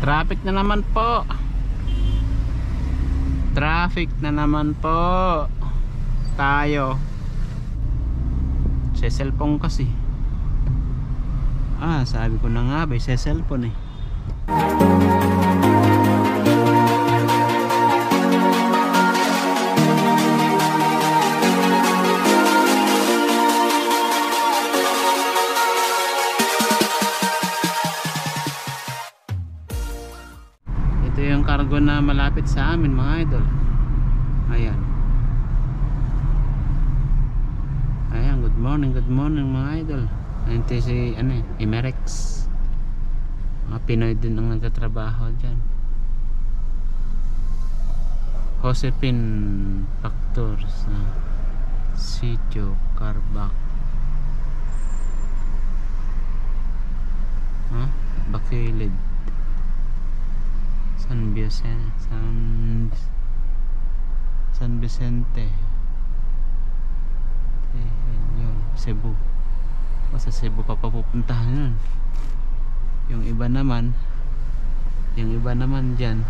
Traffic na naman po. Traffic na naman po. Tayo sa cellphone kasi. Sabi ko na nga ba sa cellphone eh. Ito yung cargo na malapit sa amin mga idol. Ayan. Ayan, good morning mga idol. Ito si Emerex. Mga Pinoy din ang nagtatrabaho dyan. Josephine Factors Sitio Carbac. Bacolod, San Vicente, yun, Cebu. Sa Cebu pa papupuntahan yun. Yung iba naman dyan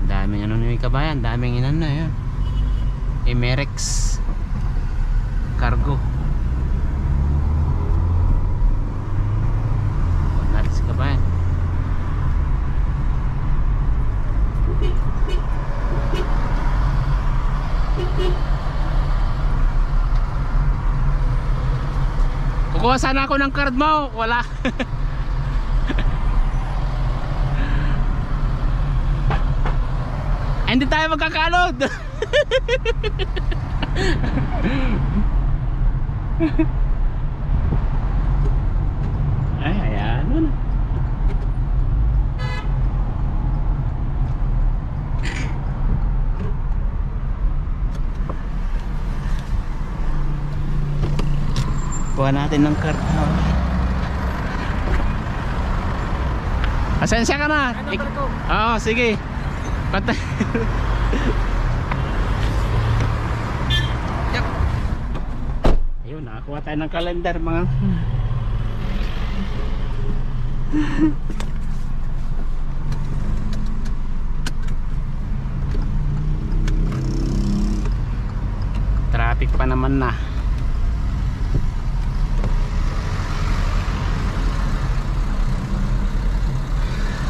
daming ni kabayan, daming yan. Emerex Cargo. Natin si kabayan. Kukuha sana ako ng card mo, wala. Hindi tayo magkakalod. Ayan mo na. Kuha natin ng card. Pasensya ka na. Oo, sige. Patay. Ayun, nakakuha tayo ng calendar mga. Traffic pa naman na.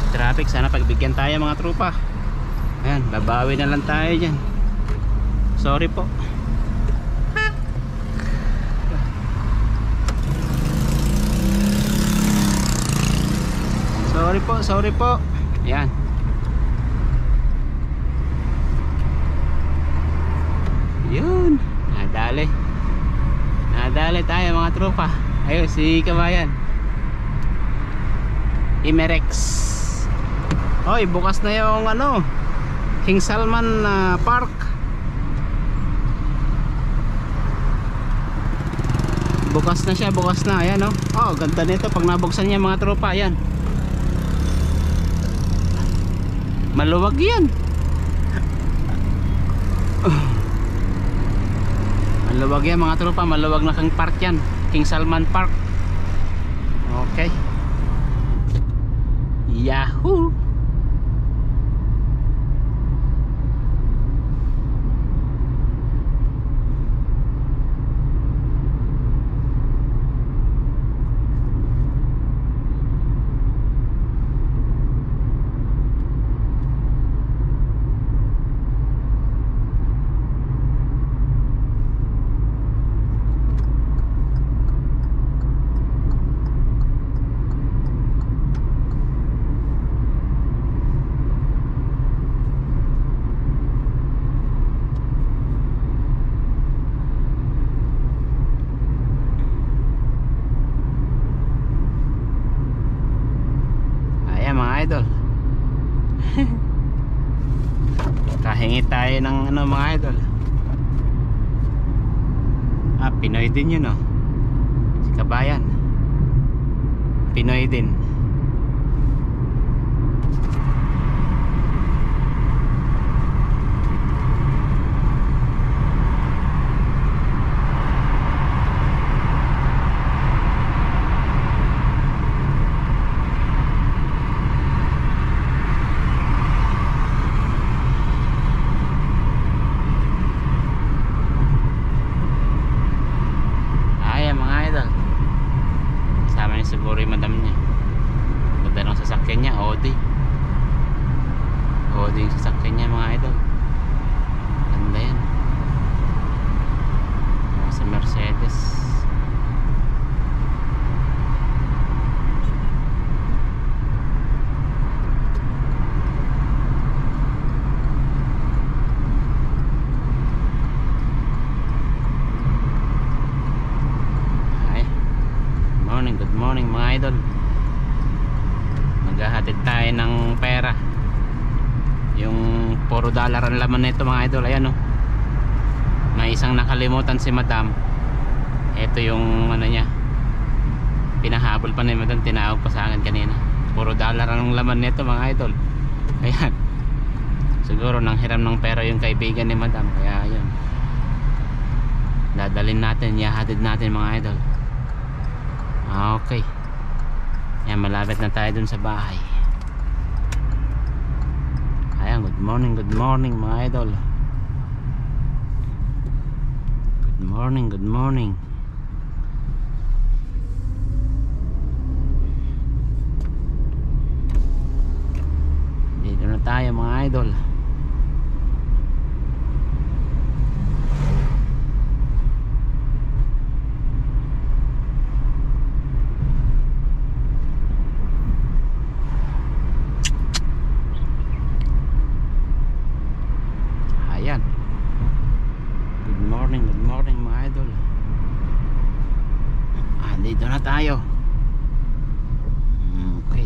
Traffic, sana pagbigyan tayo mga tropa. Ayan, babawi na lang tayo dyan. Sorry po. Sorry po. Ayan. Yun, nadali tayo mga tropa. Ayun, si kabayan Emerex. Oy, bukas na yung King Salman Park. Bukas na siya, ayan ganda nito pag nabuksan niya mga tropa. Ayan, maluwag yan. Maluwag yan mga tropa, maluwag na kang park yan, King Salman Park. Okay, yahoo. Idol. Kahingi tayo ng mga idol. Pinoy din yun si kabayan Pinoy din. siguro yung madam niya. Ganda ng sasakyan niya, Audi. Audi yung sasakyan niya mga idol. Ganda yan. Sa Mercedes. Good morning mga idol. Maghahatid tayo ng pera. Yung $4 ang laman nito mga idol. Ayan oh. May isang nakalimutan si madam. Ito yung ano niya, pinahabol pa ni madam, tinawag pa sa akin kanina. $4 ang laman nito mga idol. Ayan. Siguro nang hiram ng pera yung kaibigan ni madam. Kaya yun, dadalhin natin, ihahatid natin mga idol. Okay. Yan, malapit na tayo dun sa bahay. Ayan, good morning mga idol. Good morning. Dito na tayo mga idol. Ayan. Good morning mga idol. Dito na tayo. Okay.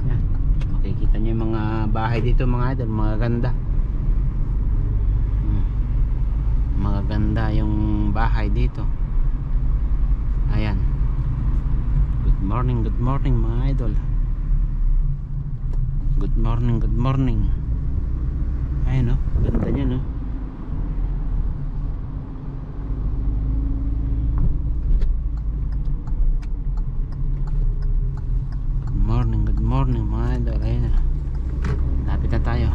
Yan. Makikita nyo yung mga bahay dito mga idol, mga ganda. Mga ganda yung bahay dito. Ayan. Good morning mga idol. Good morning. Ayan o, ganda niya no. Good morning mga idol. Ayan na, lapit na tayo.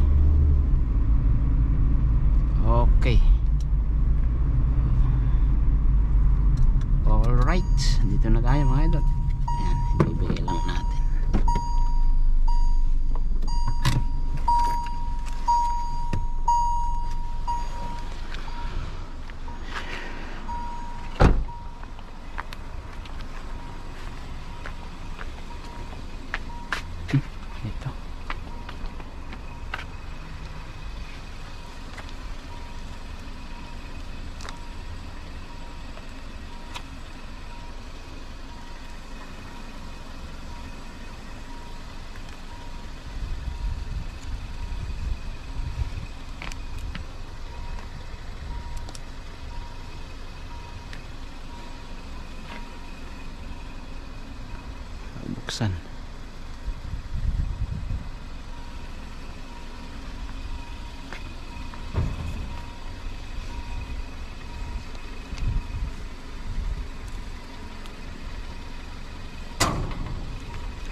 Okay. Alright, dito na tayo mga idol. Ayan, ibibigay lang natin. Ito. Buksan.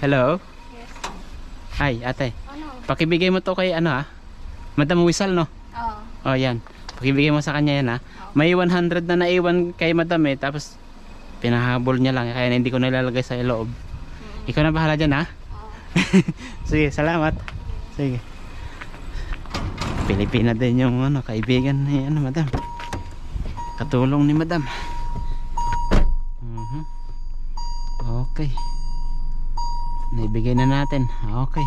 Hello? Yes. Hi, ate. Ano? Pakibigay mo to kay ano Madam Whistle no? Oo. Oh, yan. Pakibigay mo sa kanya yan May 100 na naiwan kay Madam tapos pinahabol niya lang kaya hindi ko nilalagay sa loob. Ikaw na bahala dyan Oo. Sige, salamat. Sige. Pilipina din yung kaibigan ni Madam. Katulong ni Madam. Okay. Naibigay na natin. Okay.